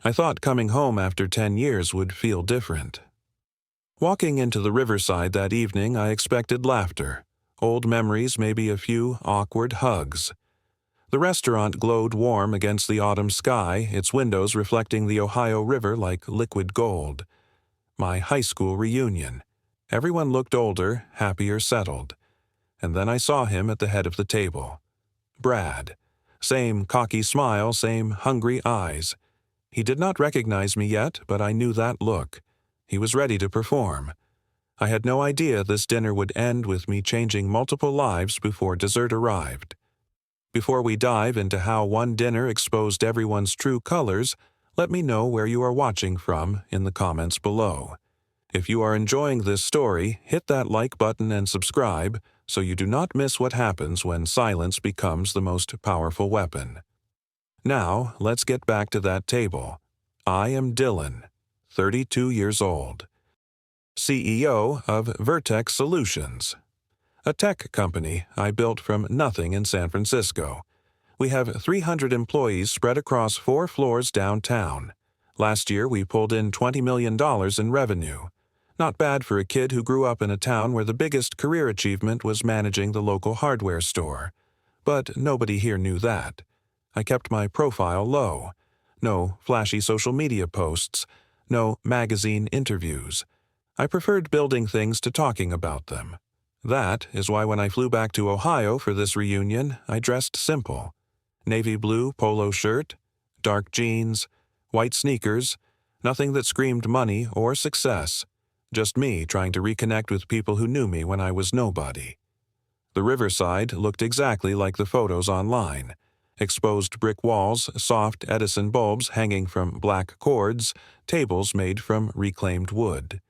I thought coming home after 10 years would feel different. Walking into the riverside that evening, I expected laughter, old memories, maybe a few awkward hugs. The restaurant glowed warm against the autumn sky, its windows reflecting the Ohio River like liquid gold. My high school reunion. Everyone looked older, happier, settled. And then I saw him at the head of the table. Brad. Same cocky smile, same hungry eyes. He did not recognize me yet, but I knew that look. He was ready to perform. I had no idea this dinner would end with me changing multiple lives before dessert arrived. Before we dive into how one dinner exposed everyone's true colors, let me know where you are watching from in the comments below. If you are enjoying this story, hit that like button and subscribe so you do not miss what happens when silence becomes the most powerful weapon. Now, let's get back to that table. I am Dylan, 32 years old, CEO of Vertex Solutions, a tech company I built from nothing in San Francisco. We have 300 employees spread across 4 floors downtown. Last year, we pulled in $20 million in revenue. Not bad for a kid who grew up in a town where the biggest career achievement was managing the local hardware store. But nobody here knew that. I kept my profile low. No flashy social media posts. No magazine interviews. I preferred building things to talking about them. That is why when I flew back to Ohio for this reunion, I dressed simple. Navy blue polo shirt, dark jeans, white sneakers, nothing that screamed money or success. Just me trying to reconnect with people who knew me when I was nobody. The riverside looked exactly like the photos online. Exposed brick walls, soft Edison bulbs hanging from black cords, tables made from reclaimed wood.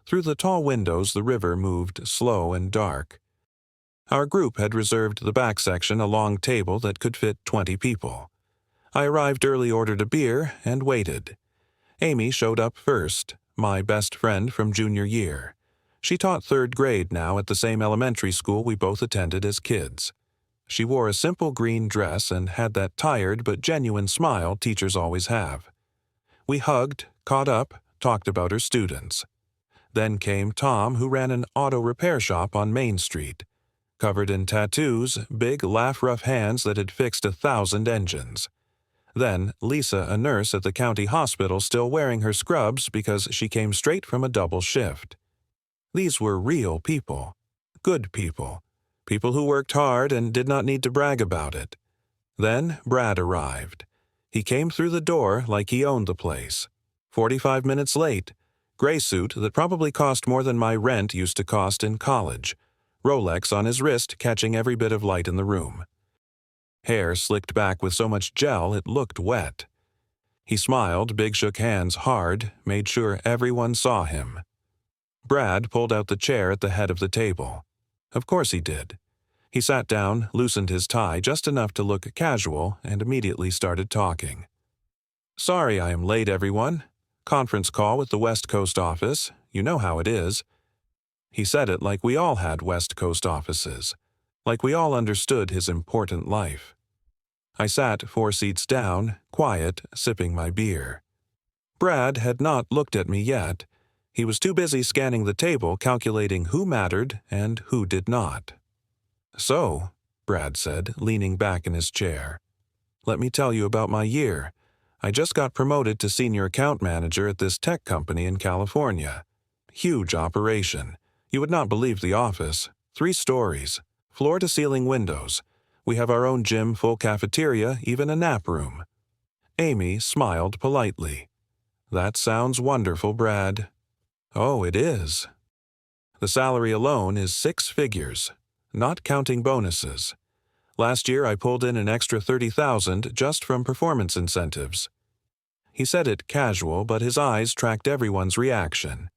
Through the tall windows, the river moved slow and dark. Our group had reserved the back section, a long table that could fit 20 people. I arrived early, ordered a beer, and waited. Amy showed up first, my best friend from junior year. She taught 3rd grade now at the same elementary school we both attended as kids. She wore a simple green dress and had that tired but genuine smile teachers always have. We hugged, caught up, talked about her students. Then came Tom, who ran an auto repair shop on Main Street. Covered in tattoos, big laugh-rough hands that had fixed 1,000 engines. Then Lisa, a nurse at the county hospital, still wearing her scrubs because she came straight from a double shift. These were real people. Good people. People who worked hard and did not need to brag about it. Then Brad arrived. He came through the door like he owned the place. 45 minutes late. Gray suit that probably cost more than my rent used to cost in college. Rolex on his wrist catching every bit of light in the room. Hair slicked back with so much gel it looked wet. He smiled, big shook hands hard, made sure everyone saw him. Brad pulled out the chair at the head of the table. Of course he did. He sat down, loosened his tie just enough to look casual, and immediately started talking. "Sorry I am late, everyone. Conference call with the West Coast office. You know how it is." He said it like we all had West Coast offices. Like we all understood his important life. I sat 4 seats down, quiet, sipping my beer. Brad had not looked at me yet. He was too busy scanning the table, calculating who mattered and who did not. "So," Brad said, leaning back in his chair, "let me tell you about my year. I just got promoted to senior account manager at this tech company in California. Huge operation. You would not believe the office. 3 stories. Floor-to-ceiling windows. We have our own gym, full cafeteria, even a nap room." Amy smiled politely. "That sounds wonderful, Brad." "Oh, it is. The salary alone is 6 figures, not counting bonuses. Last year I pulled in an extra $30,000 just from performance incentives." He said it casual, but his eyes tracked everyone's reaction.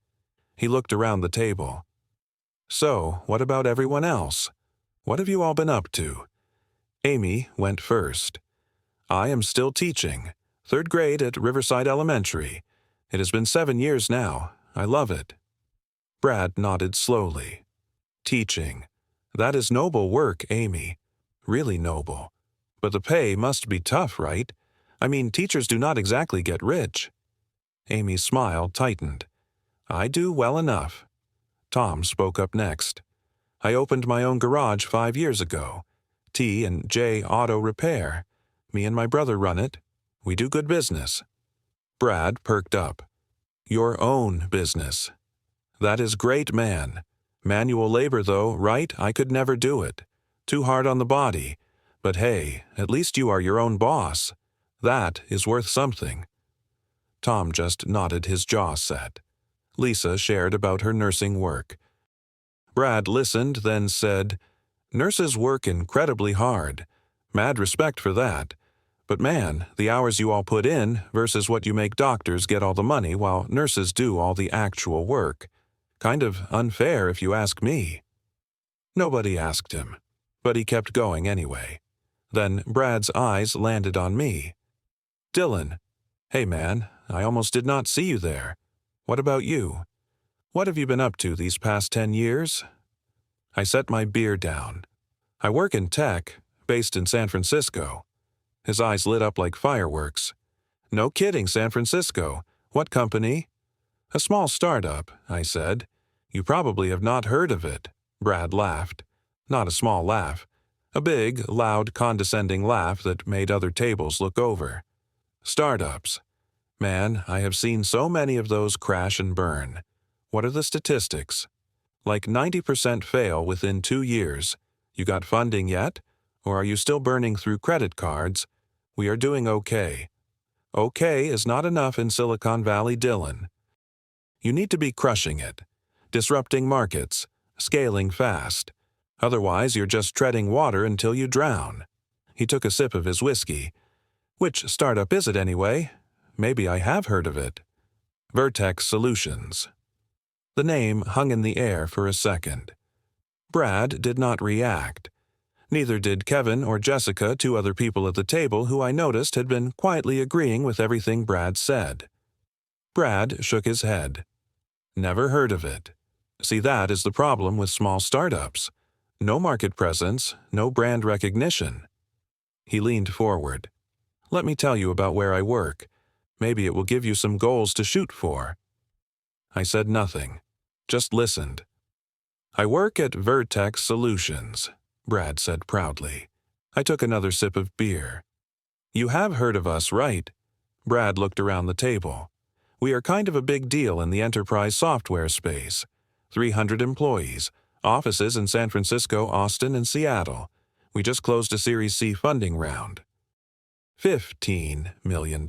He looked around the table. "So, what about everyone else? What have you all been up to?" Amy went first. "I am still teaching. 3rd grade at Riverside Elementary. It has been 7 years now. I love it." Brad nodded slowly. "Teaching. That is noble work, Amy. Really noble. But the pay must be tough, right? I mean, teachers do not exactly get rich." Amy's smile tightened. "I do well enough." Tom spoke up next. "I opened my own garage 5 years ago. T&J Auto Repair. Me and my brother run it. We do good business." Brad perked up. "Your own business. That is great, man. Manual labor, though, right? I could never do it. Too hard on the body. But hey, at least you are your own boss. That is worth something." Tom just nodded, his jaw set. Lisa shared about her nursing work. Brad listened, then said, "Nurses work incredibly hard. Mad respect for that. But man, the hours you all put in versus what you make doctors get all the money while nurses do all the actual work. Kind of unfair if you ask me." Nobody asked him, but he kept going anyway. Then Brad's eyes landed on me. "Dylan, hey man, I almost did not see you there. What about you? What have you been up to these past 10 years? I set my beer down. "I work in tech, based in San Francisco." His eyes lit up like fireworks. "No kidding, San Francisco. What company?" "A small startup," I said. "You probably have not heard of it." Brad laughed. Not a small laugh. A big, loud, condescending laugh that made other tables look over. "Startups. Man, I have seen so many of those crash and burn. What are the statistics? Like 90% fail within 2 years. You got funding yet? Or are you still burning through credit cards? We are doing okay. Okay is not enough in Silicon Valley, Dylan. You need to be crushing it, disrupting markets, scaling fast. Otherwise, you're just treading water until you drown." He took a sip of his whiskey. "Which startup is it anyway? Maybe I have heard of it." "Vertex Solutions." The name hung in the air for a second. Brad did not react. Neither did Kevin or Jessica, 2 other people at the table who I noticed had been quietly agreeing with everything Brad said. Brad shook his head. "Never heard of it. See, that is the problem with small startups. No market presence, no brand recognition." He leaned forward. "Let me tell you about where I work. Maybe it will give you some goals to shoot for." I said nothing, just listened. "I work at Vertex Solutions," Brad said proudly. I took another sip of beer. "You have heard of us, right?" Brad looked around the table. "We are kind of a big deal in the enterprise software space. 300 employees, offices in San Francisco, Austin, and Seattle. We just closed a Series C funding round. $15 million.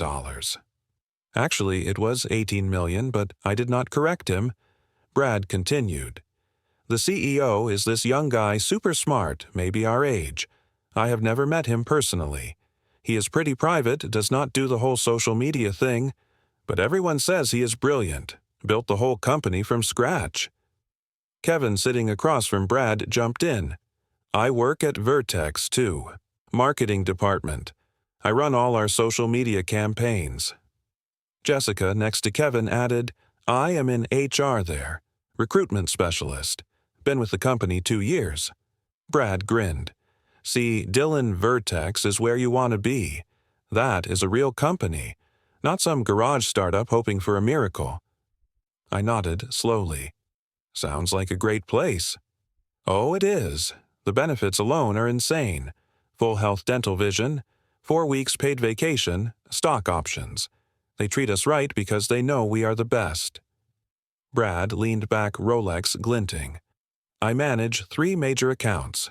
Actually, it was $18 million, but I did not correct him. Brad continued. "The CEO is this young guy, super smart, maybe our age. I have never met him personally. He is pretty private, does not do the whole social media thing, but everyone says he is brilliant, built the whole company from scratch." Kevin, sitting across from Brad, jumped in. "I work at Vertex, too. Marketing department. I run all our social media campaigns." Jessica, next to Kevin, added, "I am in HR there. Recruitment specialist. Been with the company 2 years." Brad grinned. "See, Dylan, Vertex is where you want to be. That is a real company, not some garage startup hoping for a miracle." I nodded slowly. "Sounds like a great place." "Oh, it is. The benefits alone are insane. Full health dental vision, 4 weeks paid vacation, stock options. They treat us right because they know we are the best." Brad leaned back, Rolex glinting. "I manage 3 major accounts.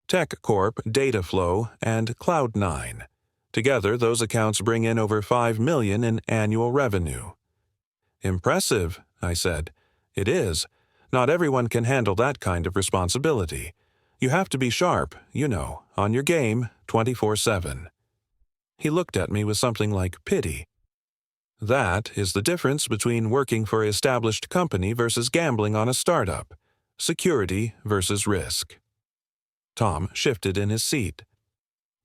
Tech Corp, Dataflow, and Cloud9. Together, those accounts bring in over $5 million in annual revenue." "Impressive," I said. "It is. Not everyone can handle that kind of responsibility. You have to be sharp, on your game, 24/7. He looked at me with something like pity. "That is the difference between working for an established company versus gambling on a startup. Security versus risk." Tom shifted in his seat.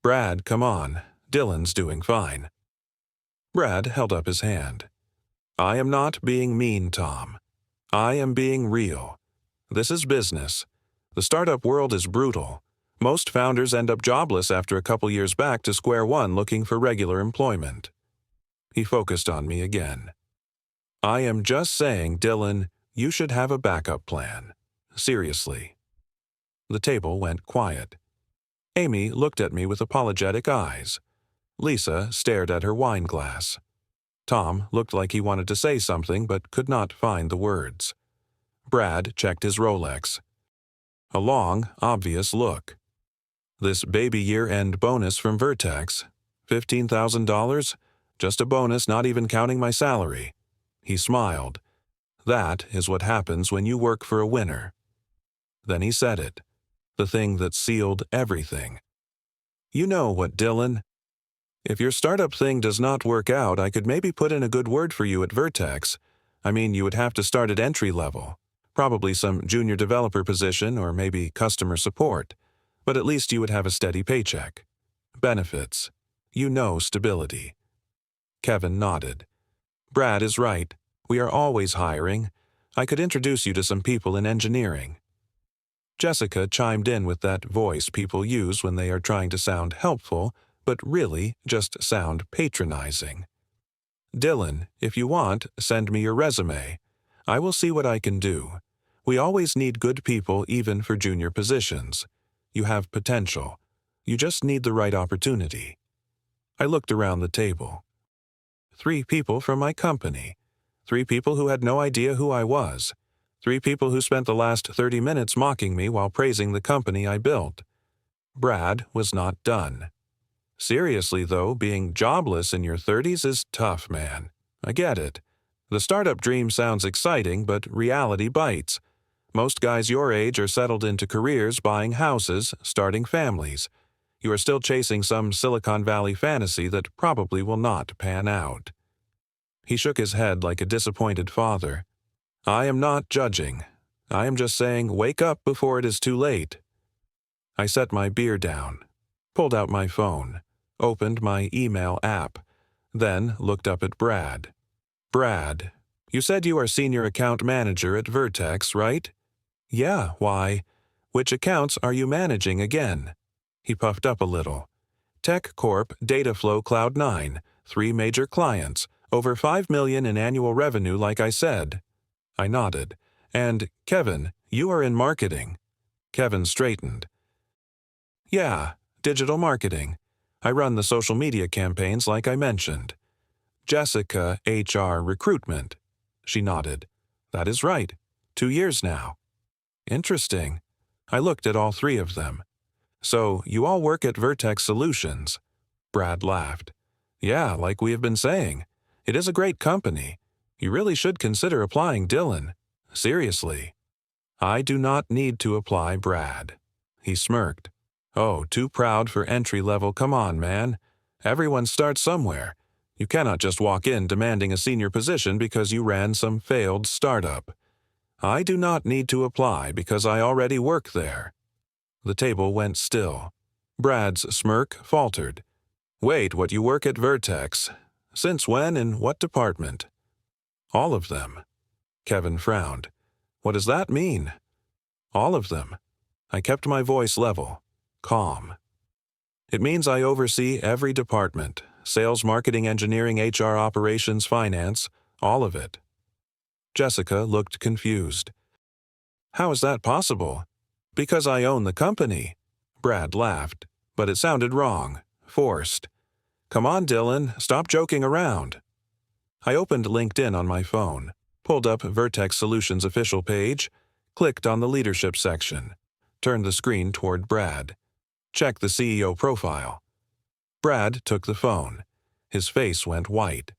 "Brad, come on. Dylan's doing fine." Brad held up his hand. "I am not being mean, Tom. I am being real. This is business. The startup world is brutal. Most founders end up jobless after a couple years back to square one looking for regular employment. He focused on me again. I am just saying, Dylan, you should have a backup plan. Seriously. The table went quiet. Amy looked at me with apologetic eyes. Lisa stared at her wine glass. Tom looked like he wanted to say something but could not find the words. Brad checked his Rolex. A long, obvious look. This baby year-end bonus from Vertex, $15,000? Just a bonus, not even counting my salary. He smiled. That is what happens when you work for a winner. Then he said it, the thing that sealed everything. You know what, Dylan? If your startup thing does not work out, I could maybe put in a good word for you at Vertex. I mean, you would have to start at entry level. Probably some junior developer position or maybe customer support. But at least you would have a steady paycheck. Benefits. You know stability. Kevin nodded. Brad is right. We are always hiring. I could introduce you to some people in engineering. Jessica chimed in with that voice people use when they are trying to sound helpful, but really just sound patronizing. Dylan, if you want, send me your resume. I will see what I can do. We always need good people even for junior positions. You have potential. You just need the right opportunity. I looked around the table. 3 people from my company. 3 people who had no idea who I was. 3 people who spent the last 30 minutes mocking me while praising the company I built. Brad was not done. Seriously, though, being jobless in your 30s is tough, man. I get it. The startup dream sounds exciting, but reality bites. Most guys your age are settled into careers buying houses, starting families. You are still chasing some Silicon Valley fantasy that probably will not pan out. He shook his head like a disappointed father. I am not judging. I am just saying wake up before it is too late. I set my beer down, pulled out my phone, opened my email app, then looked up at Brad. Brad, you said you are senior account manager at Vertex, right? Yeah, why? Which accounts are you managing again? He puffed up a little. Tech Corp, Dataflow Cloud9, 3 major clients, over $5 million in annual revenue like I said. I nodded. And, Kevin, you are in marketing. Kevin straightened. Yeah, digital marketing. I run the social media campaigns like I mentioned. Jessica, HR recruitment. She nodded. That is right. 2 years now. Interesting. I looked at all 3 of them. So, you all work at Vertex Solutions. Brad laughed. Yeah, like we have been saying. It is a great company. You really should consider applying, Dylan. Seriously. I do not need to apply, Brad. He smirked. Oh, too proud for entry level, come on, man. Everyone starts somewhere. You cannot just walk in demanding a senior position because you ran some failed startup. I do not need to apply because I already work there. The table went still. Brad's smirk faltered. Wait, what, you work at Vertex? Since when and what department? All of them. Kevin frowned. What does that mean? All of them. I kept my voice level, calm. It means I oversee every department, sales, marketing, engineering, HR, operations, finance, all of it. Jessica looked confused. How is that possible? Because I own the company. Brad laughed, but it sounded wrong, forced. Come on, Dylan, stop joking around. I opened LinkedIn on my phone, pulled up Vertex Solutions' official page, clicked on the leadership section, turned the screen toward Brad, checked the CEO profile. Brad took the phone. His face went white.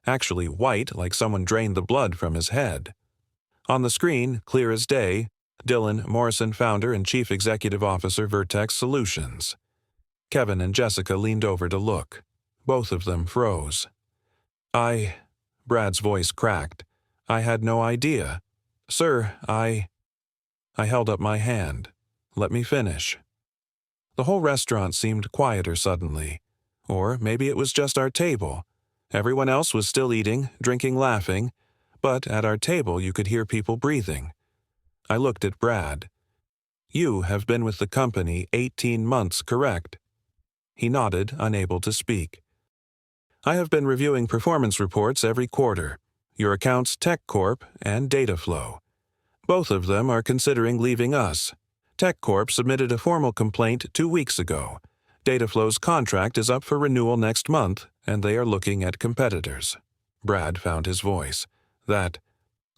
Actually white like someone drained the blood from his head. On the screen, clear as day, Dylan Morrison, founder and chief executive officer, Vertex Solutions. Kevin and Jessica leaned over to look. Both of them froze. Brad's voice cracked. I had no idea. Sir, I held up my hand. Let me finish. The whole restaurant seemed quieter suddenly. Or maybe it was just our table. Everyone else was still eating, drinking, laughing, but at our table you could hear people breathing. I looked at Brad. You have been with the company 18 months, correct? He nodded, unable to speak. I have been reviewing performance reports every quarter, your accounts Tech Corp and Dataflow. Both of them are considering leaving us. Tech Corp submitted a formal complaint 2 weeks ago. Dataflow's contract is up for renewal next month, and they are looking at competitors. Brad found his voice. That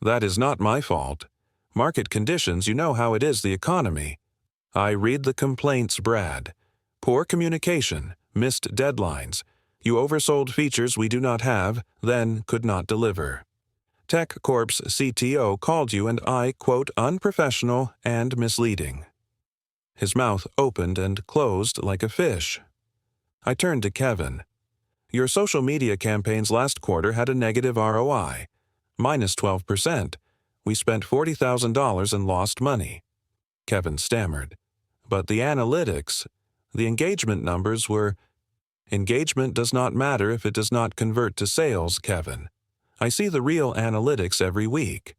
is not my fault. Market conditions, you know how it is, the economy. I read the complaints, Brad. Poor communication, missed deadlines. You oversold features we do not have, then could not deliver. Tech Corp's CTO called you and I, quote, unprofessional and misleading. His mouth opened and closed like a fish. I turned to Kevin. Your social media campaigns last quarter had a negative ROI, minus 12%. We spent $40,000 and lost money. Kevin stammered. But the analytics, the engagement numbers were... Engagement does not matter if it does not convert to sales, Kevin. I see the real analytics every week.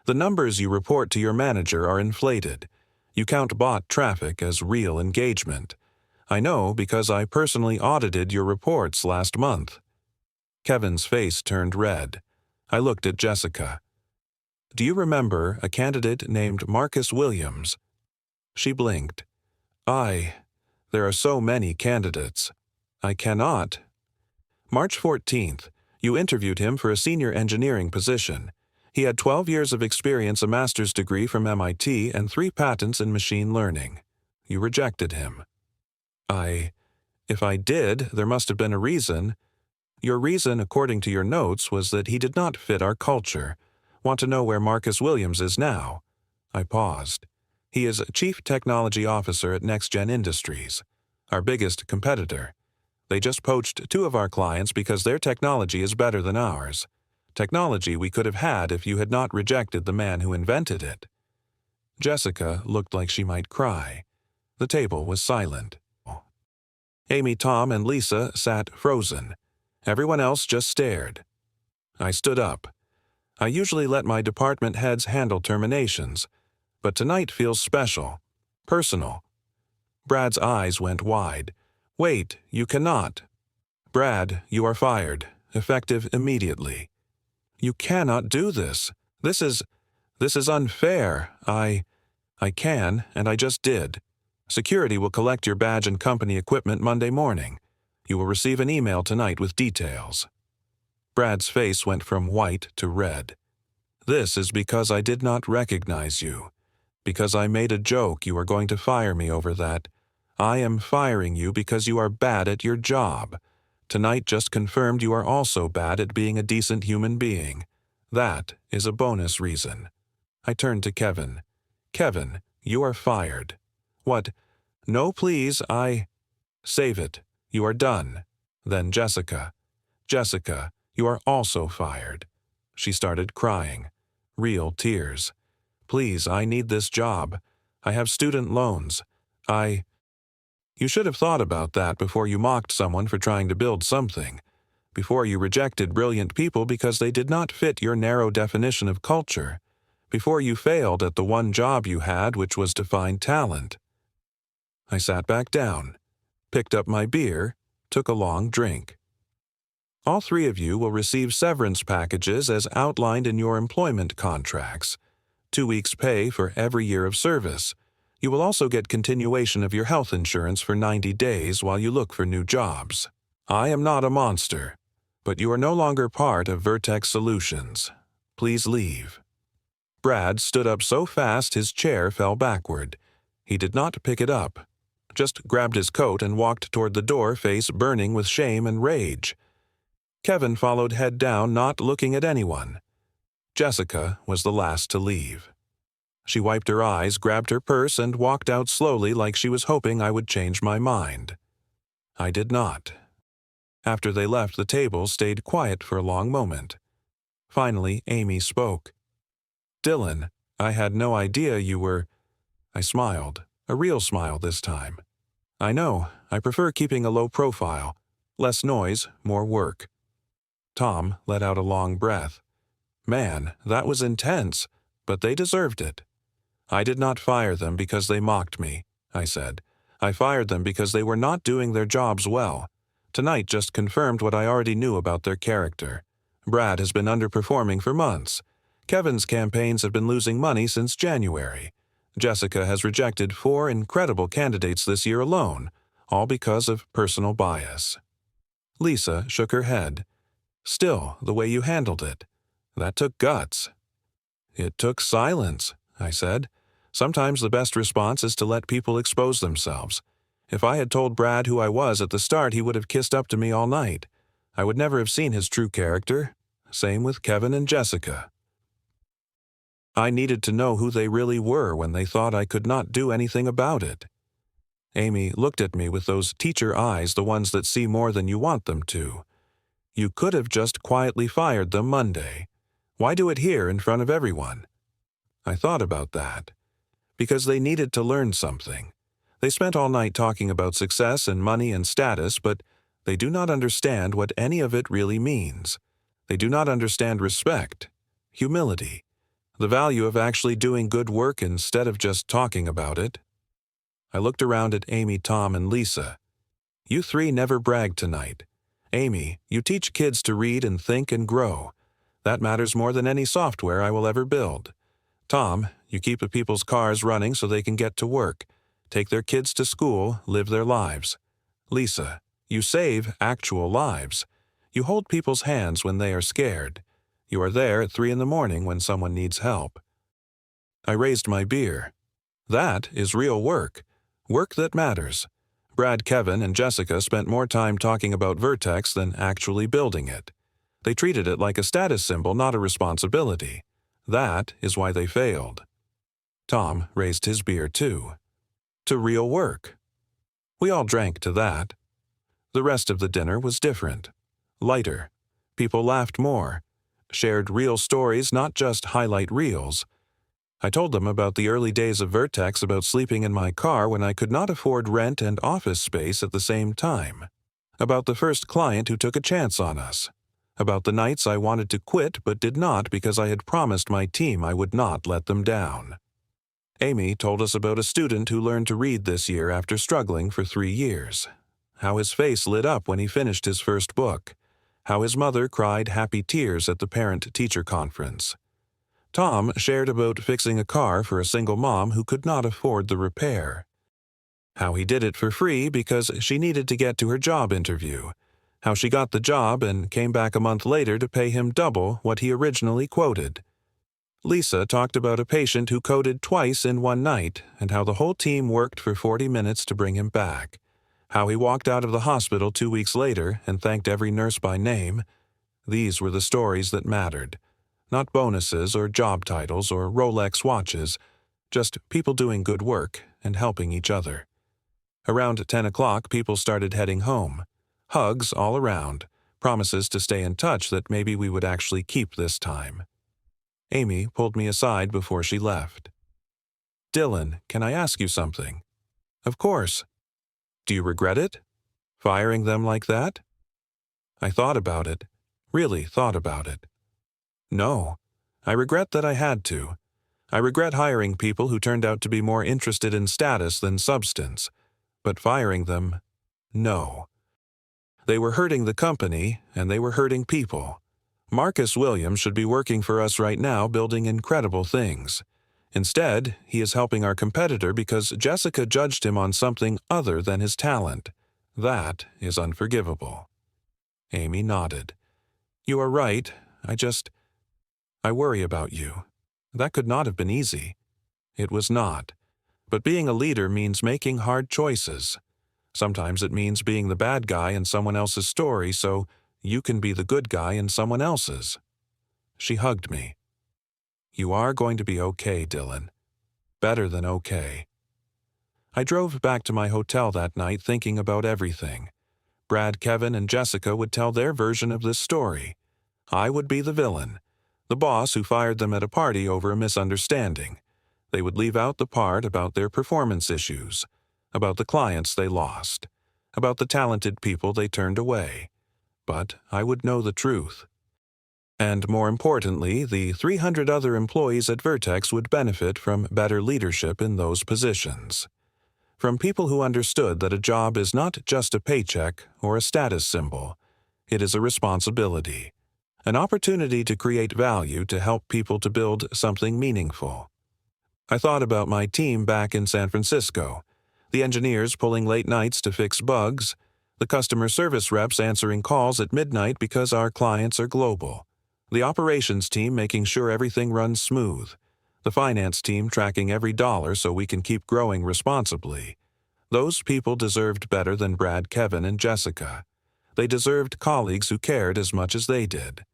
The numbers you report to your manager are inflated. You count bot traffic as real engagement. I know because I personally audited your reports last month. Kevin's face turned red. I looked at Jessica. Do you remember a candidate named Marcus Williams? She blinked. There are so many candidates. I cannot. March 14th, you interviewed him for a senior engineering position. He had 12 years of experience, a master's degree from MIT, and 3 patents in machine learning. You rejected him. If I did, there must have been a reason. Your reason, according to your notes, was that he did not fit our culture. Want to know where Marcus Williams is now? I paused. He is Chief Technology Officer at NextGen Industries, our biggest competitor. They just poached 2 of our clients because their technology is better than ours. Technology we could have had if you had not rejected the man who invented it. Jessica looked like she might cry. The table was silent. Amy, Tom, and Lisa sat frozen. Everyone else just stared. I stood up. I usually let my department heads handle terminations, but tonight feels special, personal. Brad's eyes went wide. Wait, you cannot. Brad, you are fired, effective immediately. You cannot do this. This is unfair. I can, and I just did. Security will collect your badge and company equipment Monday morning. You will receive an email tonight with details. Brad's face went from white to red. This is because I did not recognize you. Because I made a joke you are going to fire me over that. I am firing you because you are bad at your job. Tonight just confirmed you are also bad at being a decent human being. That is a bonus reason. I turned to Kevin. Kevin, you are fired. What? No, please, Save it. You are done. Then Jessica. Jessica, you are also fired. She started crying. Real tears. Please, I need this job. I have student loans. You should have thought about that before you mocked someone for trying to build something. Before you rejected brilliant people because they did not fit your narrow definition of culture. Before you failed at the one job you had, which was to find talent. I sat back down, picked up my beer, took a long drink. All 3 of you will receive severance packages as outlined in your employment contracts. 2 weeks' pay for every year of service. You will also get continuation of your health insurance for 90 days while you look for new jobs. I am not a monster, but you are no longer part of Vertex Solutions. Please leave. Brad stood up so fast his chair fell backward. He did not pick it up, just grabbed his coat and walked toward the door, face burning with shame and rage. Kevin followed head down, not looking at anyone. Jessica was the last to leave. She wiped her eyes, grabbed her purse, and walked out slowly like she was hoping I would change my mind. I did not. After they left, the table stayed quiet for a long moment. Finally, Amy spoke. Dylan, I had no idea you were... I smiled, a real smile this time. I know, I prefer keeping a low profile. Less noise, more work. Tom let out a long breath. Man, that was intense, but they deserved it. I did not fire them because they mocked me, I said. I fired them because they were not doing their jobs well. Tonight just confirmed what I already knew about their character. Brad has been underperforming for months. Kevin's campaigns have been losing money since January. Jessica has rejected 4 incredible candidates this year alone, all because of personal bias. Lisa shook her head. Still, the way you handled it. That took guts. It took silence, I said. Sometimes the best response is to let people expose themselves. If I had told Brad who I was at the start, he would have kissed up to me all night. I would never have seen his true character. Same with Kevin and Jessica. I needed to know who they really were when they thought I could not do anything about it. Amy looked at me with those teacher eyes, the ones that see more than you want them to. You could have just quietly fired them Monday. Why do it here in front of everyone? I thought about that. Because they needed to learn something. They spent all night talking about success and money and status, but they do not understand what any of it really means. They do not understand respect, humility, the value of actually doing good work instead of just talking about it. I looked around at Amy, Tom, and Lisa. You 3 never bragged tonight. Amy, you teach kids to read and think and grow. That matters more than any software I will ever build. Tom, you keep the people's cars running so they can get to work, take their kids to school, live their lives. Lisa, you save actual lives. You hold people's hands when they are scared. You are there at 3 a.m. when someone needs help. I raised my beer. That is real work. Work that matters. Brad, Kevin, and Jessica spent more time talking about Vertex than actually building it. They treated it like a status symbol, not a responsibility. That is why they failed. Tom raised his beer too. To real work. We all drank to that. The rest of the dinner was different. Lighter. People laughed more. Shared real stories, not just highlight reels. I told them about the early days of Vertex, about sleeping in my car when I could not afford rent and office space at the same time. About the first client who took a chance on us. About the nights I wanted to quit but did not because I had promised my team I would not let them down. Amy told us about a student who learned to read this year after struggling for 3 years. How his face lit up when he finished his first book. How his mother cried happy tears at the parent-teacher conference. Tom shared about fixing a car for a single mom who could not afford the repair. How he did it for free because she needed to get to her job interview. How she got the job and came back a month later to pay him double what he originally quoted. Lisa talked about a patient who coded twice in one night and how the whole team worked for 40 minutes to bring him back. How he walked out of the hospital 2 weeks later and thanked every nurse by name. These were the stories that mattered. Not bonuses or job titles or Rolex watches, just people doing good work and helping each other. Around 10 o'clock, people started heading home. Hugs all around, promises to stay in touch that maybe we would actually keep this time. Amy pulled me aside before she left. Dylan, can I ask you something? Of course. Do you regret it? Firing them like that? I thought about it, really thought about it. No, I regret that I had to. I regret hiring people who turned out to be more interested in status than substance. But firing them, no. They were hurting the company, and they were hurting people. Marcus Williams should be working for us right now building incredible things. Instead, he is helping our competitor because Jessica judged him on something other than his talent. That is unforgivable. Amy nodded. You are right. I worry about you. That could not have been easy. It was not. But being a leader means making hard choices. Sometimes it means being the bad guy in someone else's story so you can be the good guy in someone else's. She hugged me. You are going to be okay, Dylan. Better than okay. I drove back to my hotel that night thinking about everything. Brad, Kevin, and Jessica would tell their version of this story. I would be the villain. The boss who fired them at a party over a misunderstanding. They would leave out the part about their performance issues, about the clients they lost, about the talented people they turned away. But I would know the truth. And more importantly, the 300 other employees at Vertex would benefit from better leadership in those positions. From people who understood that a job is not just a paycheck or a status symbol. It is a responsibility, an opportunity to create value to help people to build something meaningful. I thought about my team back in San Francisco, the engineers pulling late nights to fix bugs, the customer service reps answering calls at midnight because our clients are global, the operations team making sure everything runs smooth, the finance team tracking every dollar so we can keep growing responsibly. Those people deserved better than Brad, Kevin, and Jessica. They deserved colleagues who cared as much as they did.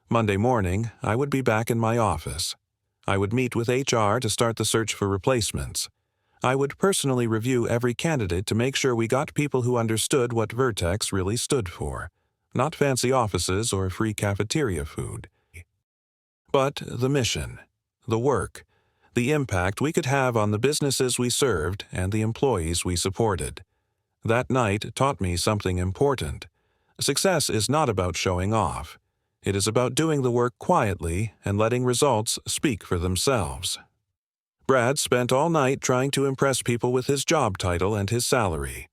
Monday morning, I would be back in my office. I would meet with HR to start the search for replacements. I would personally review every candidate to make sure we got people who understood what Vertex really stood for, not fancy offices or free cafeteria food. But the mission, the work, the impact we could have on the businesses we served and the employees we supported. That night taught me something important. Success is not about showing off. It is about doing the work quietly and letting results speak for themselves. Brad spent all night trying to impress people with his job title and his salary.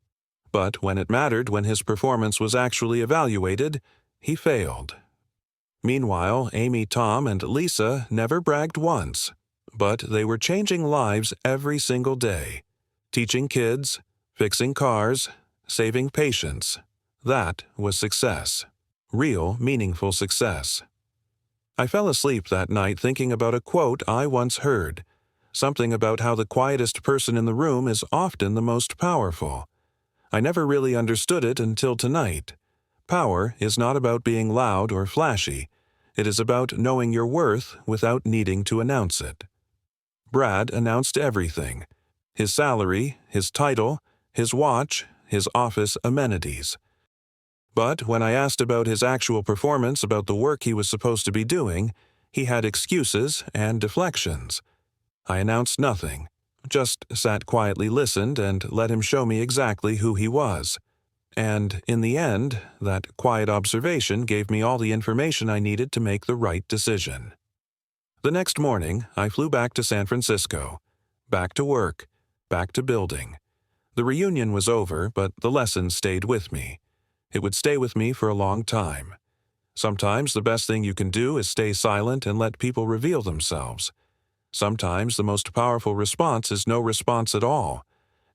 But when it mattered, when his performance was actually evaluated, he failed. Meanwhile, Amy, Tom, and Lisa never bragged once, but they were changing lives every single day, teaching kids, fixing cars, saving patients. That was success. Real, meaningful success. I fell asleep that night thinking about a quote I once heard, something about how the quietest person in the room is often the most powerful. I never really understood it until tonight. Power is not about being loud or flashy. It is about knowing your worth without needing to announce it. Brad announced everything: his salary, his title, his watch, his office amenities. But when I asked about his actual performance, about the work he was supposed to be doing, he had excuses and deflections. I announced nothing, just sat quietly, listened, and let him show me exactly who he was. And in the end, that quiet observation gave me all the information I needed to make the right decision. The next morning, I flew back to San Francisco. Back to work, back to building. The reunion was over, but the lesson stayed with me. It would stay with me for a long time. Sometimes the best thing you can do is stay silent and let people reveal themselves. Sometimes the most powerful response is no response at all.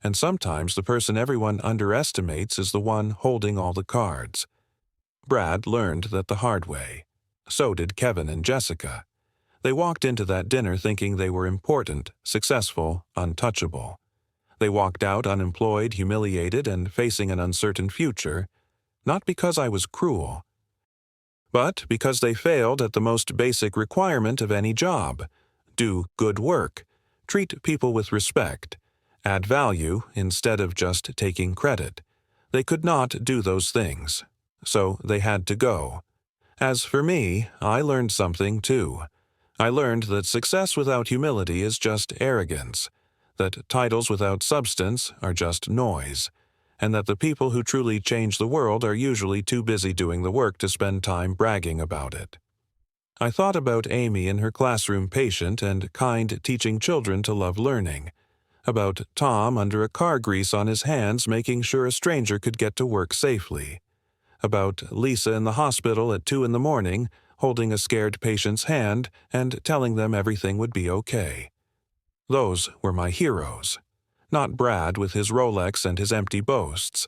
And sometimes the person everyone underestimates is the one holding all the cards. Brad learned that the hard way. So did Kevin and Jessica. They walked into that dinner thinking they were important, successful, untouchable. They walked out unemployed, humiliated, and facing an uncertain future, not because I was cruel, but because they failed at the most basic requirement of any job: do good work, treat people with respect, add value instead of just taking credit. They could not do those things, so they had to go. As for me, I learned something too. I learned that success without humility is just arrogance, that titles without substance are just noise, and that the people who truly change the world are usually too busy doing the work to spend time bragging about it. I thought about Amy in her classroom, patient and kind, teaching children to love learning, about Tom under a car grease on his hands making sure a stranger could get to work safely, about Lisa in the hospital at 2 a.m, holding a scared patient's hand and telling them everything would be okay. Those were my heroes. Not Brad with his Rolex and his empty boasts,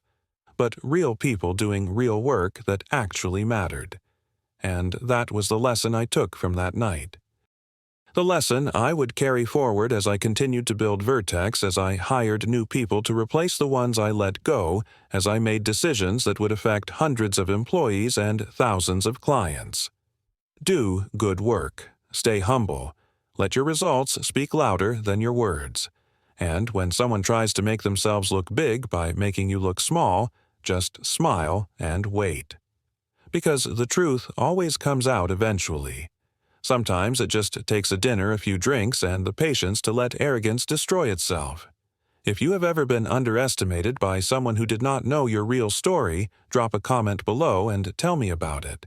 but real people doing real work that actually mattered. And that was the lesson I took from that night. The lesson I would carry forward as I continued to build Vertex, as I hired new people to replace the ones I let go, as I made decisions that would affect hundreds of employees and thousands of clients. Do good work. Stay humble. Let your results speak louder than your words. And when someone tries to make themselves look big by making you look small, just smile and wait. Because the truth always comes out eventually. Sometimes it just takes a dinner, a few drinks, and the patience to let arrogance destroy itself. If you have ever been underestimated by someone who did not know your real story, drop a comment below and tell me about it.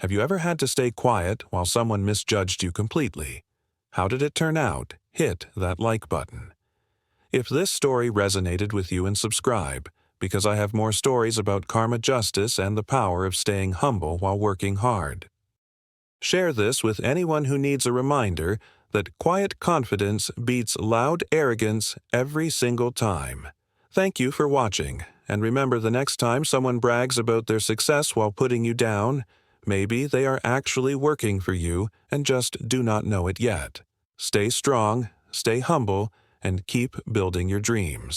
Have you ever had to stay quiet while someone misjudged you completely? How did it turn out? Hit that like button. If this story resonated with you, and subscribe, because I have more stories about karma justice and the power of staying humble while working hard. Share this with anyone who needs a reminder that quiet confidence beats loud arrogance every single time. Thank you for watching, and remember, the next time someone brags about their success while putting you down, maybe they are actually working for you and just do not know it yet. Stay strong, stay humble, and keep building your dreams.